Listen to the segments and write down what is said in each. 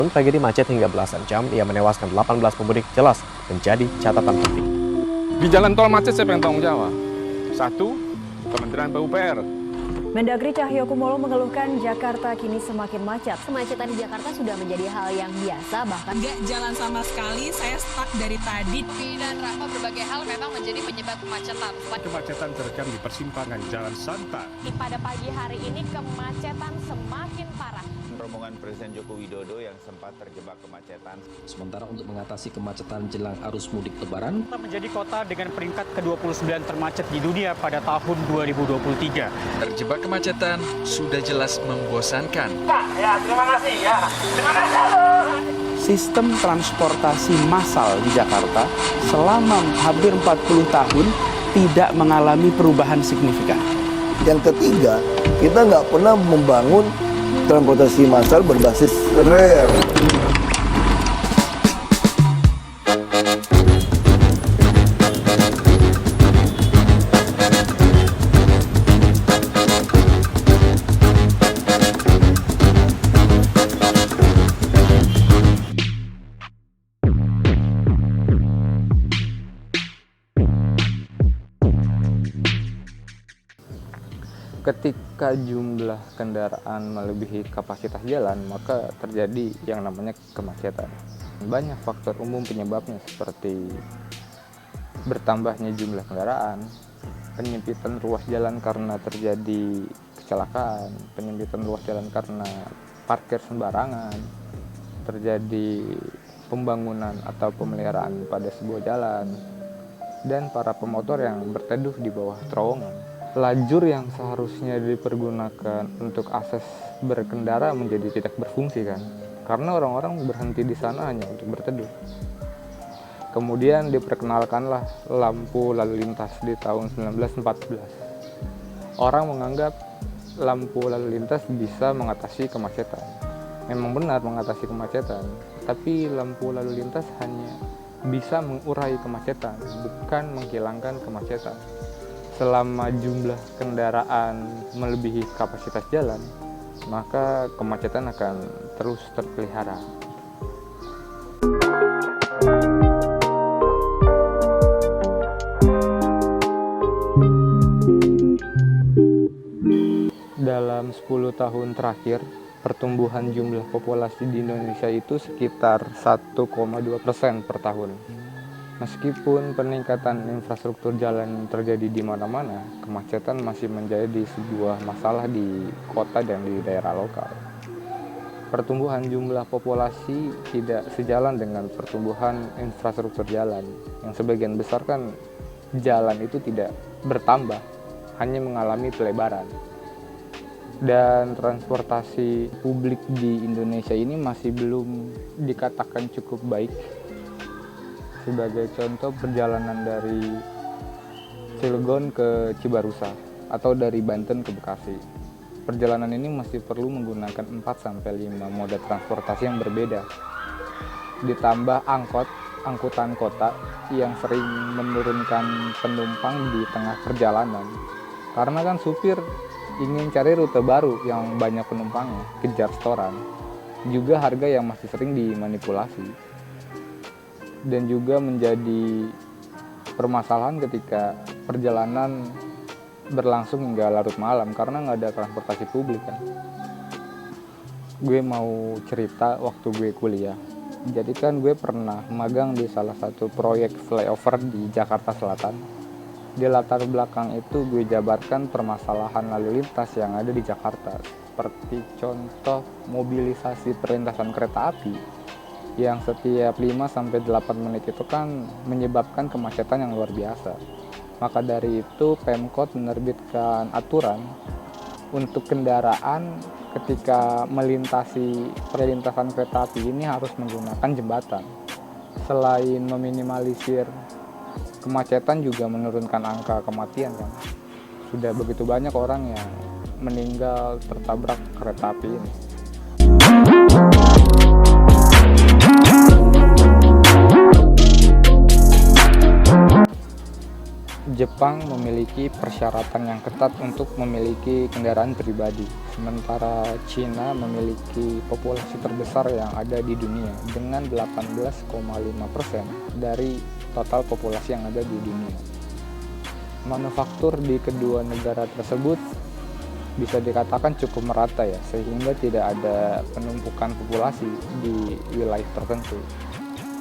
Tragedi macet hingga belasan jam yang menewaskan 18 pemudik jelas menjadi catatan penting. Di jalan tol macet siapa yang tanggung jawab? Satu, Kementerian PUPR. Mendagri Cahyokumolo mengeluhkan Jakarta kini semakin macet. Kemacetan di Jakarta sudah menjadi hal yang biasa, bahkan nggak jalan sama sekali, saya stuck dari tadi. Dan Rahma berbagai hal memang menjadi penyebab kemacetan. Kemacetan terekam di persimpangan Jalan Santa. Pada pagi hari ini kemacetan semakin parah. Rombongan Presiden Joko Widodo yang sempat terjebak kemacetan. Sementara untuk mengatasi kemacetan jelang arus mudik Lebaran, menjadi kota dengan peringkat ke-29 termacet di dunia pada tahun 2023. Terjebak kemacetan sudah jelas membosankan. Terima kasih ya. Terima kasih. Sistem transportasi massal di Jakarta selama hampir 40 tahun tidak mengalami perubahan signifikan. Yang ketiga, kita nggak pernah membangun transportasi massal berbasis rel. Ketika jumlah kendaraan melebihi kapasitas jalan, maka terjadi yang namanya kemacetan. Banyak faktor umum penyebabnya seperti bertambahnya jumlah kendaraan, penyempitan ruas jalan karena terjadi kecelakaan, penyempitan ruas jalan karena parkir sembarangan, terjadi pembangunan atau pemeliharaan pada sebuah jalan, dan para pemotor yang berteduh di bawah terowongan. Lajur yang seharusnya dipergunakan untuk akses berkendara menjadi tidak berfungsi kan, karena orang-orang berhenti di sana hanya untuk berteduh. Kemudian diperkenalkanlah lampu lalu lintas di tahun 1914. Orang menganggap lampu lalu lintas bisa mengatasi kemacetan. Memang benar mengatasi kemacetan, tapi lampu lalu lintas hanya bisa mengurai kemacetan, bukan menghilangkan kemacetan. Selama jumlah kendaraan melebihi kapasitas jalan, maka kemacetan akan terus terpelihara. Dalam 10 tahun terakhir, pertumbuhan jumlah populasi di Indonesia itu sekitar 1,2% per tahun. Meskipun peningkatan infrastruktur jalan terjadi di mana-mana, kemacetan masih menjadi sebuah masalah di kota dan di daerah lokal. Pertumbuhan jumlah populasi tidak sejalan dengan pertumbuhan infrastruktur jalan, yang sebagian besar kan jalan itu tidak bertambah, hanya mengalami pelebaran. Dan transportasi publik di Indonesia ini masih belum dikatakan cukup baik. Sebagai contoh, perjalanan dari Cilegon ke Cibarusah atau dari Banten ke Bekasi. Perjalanan ini masih perlu menggunakan 4-5 moda transportasi yang berbeda. Ditambah angkutan kota yang sering menurunkan penumpang di tengah perjalanan. Karena kan supir ingin cari rute baru yang banyak penumpangnya, kejar setoran. Juga harga yang masih sering dimanipulasi. Dan juga menjadi permasalahan ketika perjalanan berlangsung hingga larut malam karena nggak ada transportasi publik kan. Gue mau cerita waktu gue kuliah. Jadi kan gue pernah magang di salah satu proyek flyover di Jakarta Selatan. Di latar belakang itu gue jabarkan permasalahan lalu lintas yang ada di Jakarta. Seperti contoh mobilisasi perlintasan kereta api yang setiap 5-8 menit itu kan menyebabkan kemacetan yang luar biasa. Maka dari itu Pemkot menerbitkan aturan untuk kendaraan ketika melintasi perlintasan kereta api ini harus menggunakan jembatan. Selain meminimalisir kemacetan juga menurunkan angka kematian kan. Sudah begitu banyak orang yang meninggal tertabrak kereta api ini. Jepang memiliki persyaratan yang ketat untuk memiliki kendaraan pribadi, sementara Cina memiliki populasi terbesar yang ada di dunia dengan 18,5% dari total populasi yang ada di dunia. Manufaktur di kedua negara tersebut bisa dikatakan cukup merata ya, sehingga tidak ada penumpukan populasi di wilayah tertentu.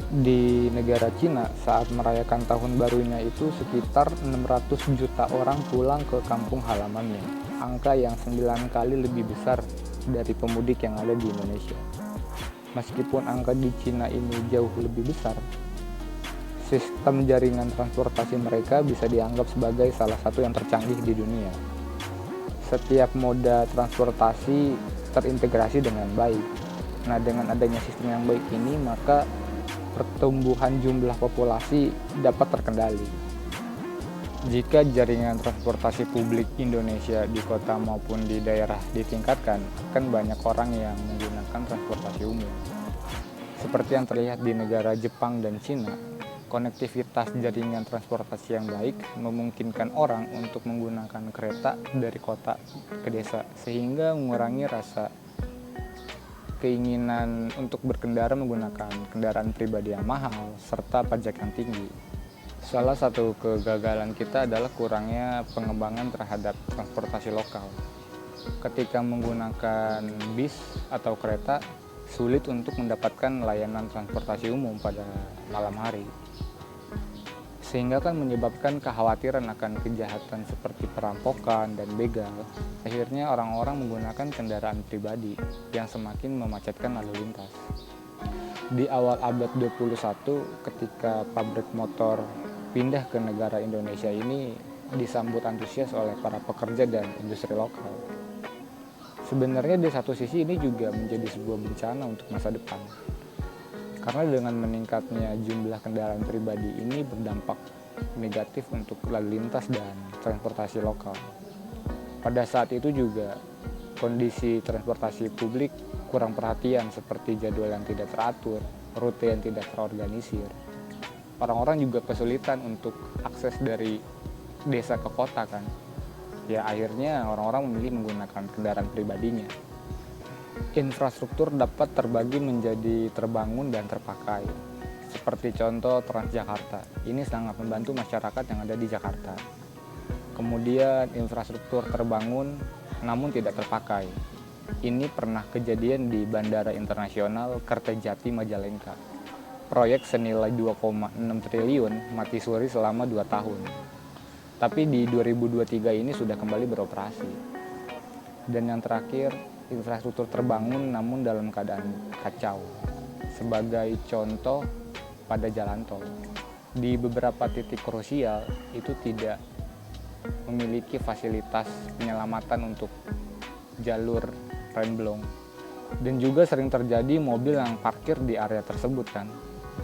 Di negara Cina saat merayakan tahun barunya itu sekitar 600 juta orang pulang ke kampung halamannya, angka yang 9 kali lebih besar dari pemudik yang ada di Indonesia. Meskipun angka di Cina ini jauh lebih besar, sistem jaringan transportasi mereka bisa dianggap sebagai salah satu yang tercanggih di dunia. Setiap moda transportasi terintegrasi dengan baik. Nah, dengan adanya sistem yang baik ini, maka pertumbuhan jumlah populasi dapat terkendali. Jika jaringan transportasi publik Indonesia di kota maupun di daerah ditingkatkan, akan banyak orang yang menggunakan transportasi umum. Seperti yang terlihat di negara Jepang dan Cina, konektivitas jaringan transportasi yang baik memungkinkan orang untuk menggunakan kereta dari kota ke desa, sehingga mengurangi rasa keinginan untuk berkendara menggunakan kendaraan pribadi yang mahal serta pajak yang tinggi. Salah satu kegagalan kita adalah kurangnya pengembangan terhadap transportasi lokal. Ketika menggunakan bis atau kereta, sulit untuk mendapatkan layanan transportasi umum pada malam hari. Sehingga kan menyebabkan kekhawatiran akan kejahatan seperti perampokan dan begal. Akhirnya orang-orang menggunakan kendaraan pribadi yang semakin memacetkan lalu lintas. Di awal abad 21 ketika pabrik motor pindah ke negara Indonesia ini disambut antusias oleh para pekerja dan industri lokal. Sebenarnya di satu sisi ini juga menjadi sebuah bencana untuk masa depan. Karena dengan meningkatnya jumlah kendaraan pribadi ini berdampak negatif untuk lalu lintas dan transportasi lokal. Pada saat itu juga kondisi transportasi publik kurang perhatian seperti jadwal yang tidak teratur, rute yang tidak terorganisir. Orang-orang juga kesulitan untuk akses dari desa ke kota kan. Ya akhirnya orang-orang memilih menggunakan kendaraan pribadinya. Infrastruktur dapat terbagi menjadi terbangun dan terpakai. Seperti contoh Transjakarta, ini sangat membantu masyarakat yang ada di Jakarta. Kemudian infrastruktur terbangun namun tidak terpakai. Ini pernah kejadian di Bandara Internasional Kertajati Majalengka. Proyek senilai 2,6 triliun mati suri selama 2 tahun. Tapi di 2023 ini sudah kembali beroperasi. Dan yang terakhir, infrastruktur terbangun namun dalam keadaan kacau. Sebagai contoh pada jalan tol, di beberapa titik krusial itu tidak memiliki fasilitas penyelamatan untuk jalur remblong. Dan juga sering terjadi mobil yang parkir di area tersebut kan.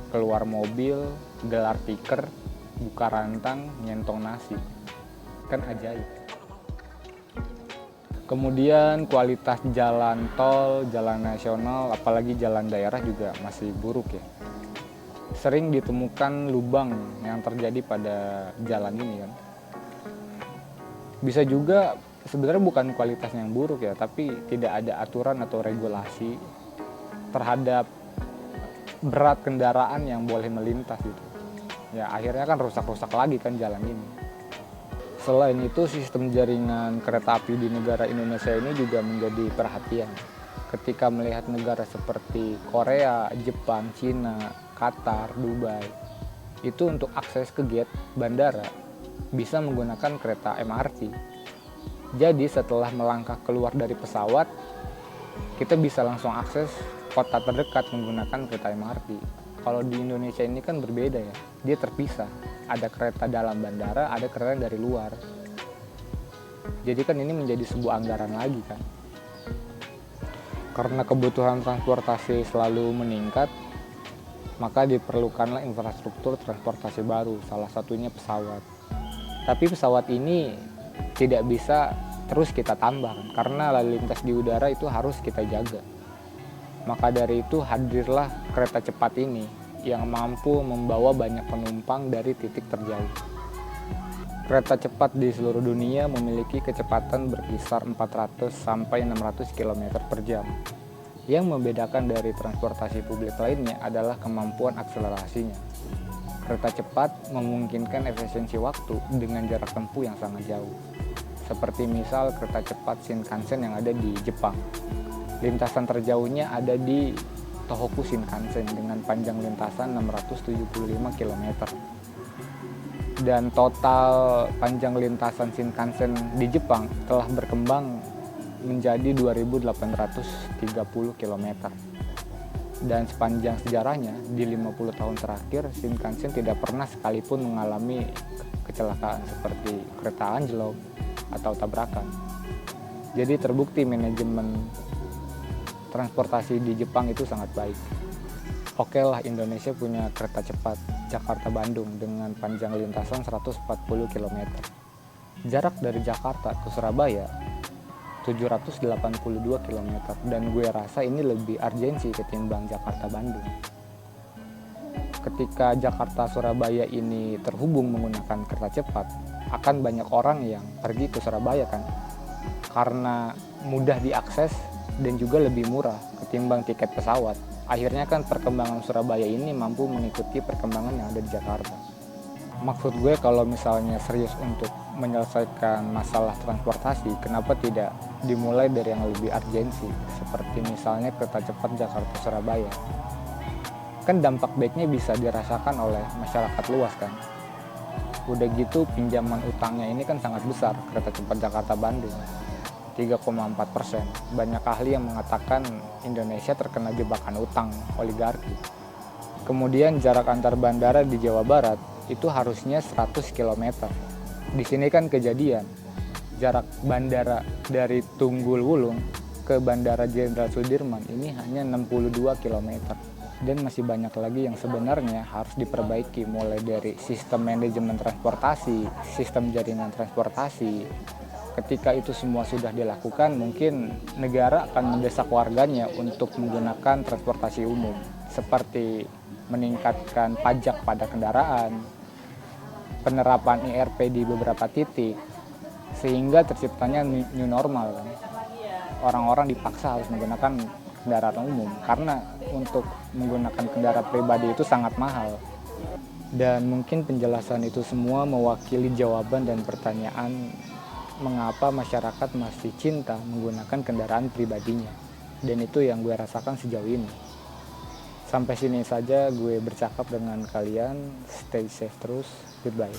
Keluar mobil, gelar tikar, buka rantang, nyentong nasi. Kan ajaib. Kemudian kualitas jalan tol, jalan nasional, apalagi jalan daerah juga masih buruk ya. Sering ditemukan lubang yang terjadi pada jalan ini kan. Bisa juga sebenarnya bukan kualitasnya yang buruk ya, tapi tidak ada aturan atau regulasi terhadap berat kendaraan yang boleh melintas gitu. Ya akhirnya kan rusak-rusak lagi kan jalan ini. Selain itu, sistem jaringan kereta api di negara Indonesia ini juga menjadi perhatian. Ketika melihat negara seperti Korea, Jepang, Cina, Qatar, Dubai, itu untuk akses ke gate bandara bisa menggunakan kereta MRT. Jadi setelah melangkah keluar dari pesawat, kita bisa langsung akses kota terdekat menggunakan kereta MRT. Kalau di Indonesia ini kan berbeda ya, dia terpisah. Ada kereta dalam bandara, ada kereta dari luar. Jadi kan ini menjadi sebuah anggaran lagi kan. Karena kebutuhan transportasi selalu meningkat, maka diperlukanlah infrastruktur transportasi baru, salah satunya pesawat. Tapi pesawat ini tidak bisa terus kita tambah, karena lalu lintas di udara itu harus kita jaga. Maka dari itu hadirlah kereta cepat ini yang mampu membawa banyak penumpang dari titik terjauh. Kereta cepat di seluruh dunia memiliki kecepatan berkisar 400 sampai 600 km per jam. Yang membedakan dari transportasi publik lainnya adalah kemampuan akselerasinya. Kereta cepat memungkinkan efisiensi waktu dengan jarak tempuh yang sangat jauh. Seperti misal kereta cepat Shinkansen yang ada di Jepang. Lintasan terjauhnya ada di Tohoku Shinkansen dengan panjang lintasan 675 km. Dan total panjang lintasan Shinkansen di Jepang telah berkembang menjadi 2.830 km. Dan sepanjang sejarahnya, di 50 tahun terakhir, Shinkansen tidak pernah sekalipun mengalami kecelakaan seperti kereta anjlok atau tabrakan. Jadi terbukti manajemen transportasi di Jepang itu sangat baik. Oke lah, Indonesia punya kereta cepat Jakarta-Bandung dengan panjang lintasan 140 km. Jarak dari Jakarta ke Surabaya 782 km, dan gue rasa ini lebih urgensi ketimbang Jakarta-Bandung. Ketika Jakarta-Surabaya ini terhubung menggunakan kereta cepat, akan banyak orang yang pergi ke Surabaya kan, karena mudah diakses dan juga lebih murah ketimbang tiket pesawat. Akhirnya kan perkembangan Surabaya ini mampu mengikuti perkembangan yang ada di Jakarta. Maksud gue kalau misalnya serius untuk menyelesaikan masalah transportasi, kenapa tidak dimulai dari yang lebih urgensi, seperti misalnya kereta cepat Jakarta-Surabaya. Kan dampak baiknya bisa dirasakan oleh masyarakat luas kan. Udah gitu pinjaman utangnya ini kan sangat besar, kereta cepat Jakarta-Bandung, 3,4%. Banyak ahli yang mengatakan Indonesia terkena jebakan utang oligarki. Kemudian jarak antar bandara di Jawa Barat itu harusnya 100 km. Di sini kan kejadian, jarak bandara dari Tunggul Wulung ke Bandara Jenderal Sudirman ini hanya 62 km. Dan masih banyak lagi yang sebenarnya harus diperbaiki, mulai dari sistem manajemen transportasi, sistem jaringan transportasi. Ketika itu semua sudah dilakukan, mungkin negara akan mendesak warganya untuk menggunakan transportasi umum, seperti meningkatkan pajak pada kendaraan, penerapan IRP di beberapa titik, sehingga terciptanya new normal. Orang-orang dipaksa harus menggunakan kendaraan umum, karena untuk menggunakan kendaraan pribadi itu sangat mahal. Dan mungkin penjelasan itu semua mewakili jawaban dan pertanyaan mengapa masyarakat masih cinta menggunakan kendaraan pribadinya. Dan itu yang gue rasakan sejauh ini. Sampai sini saja gue bercakap dengan kalian. Stay safe terus. Goodbye.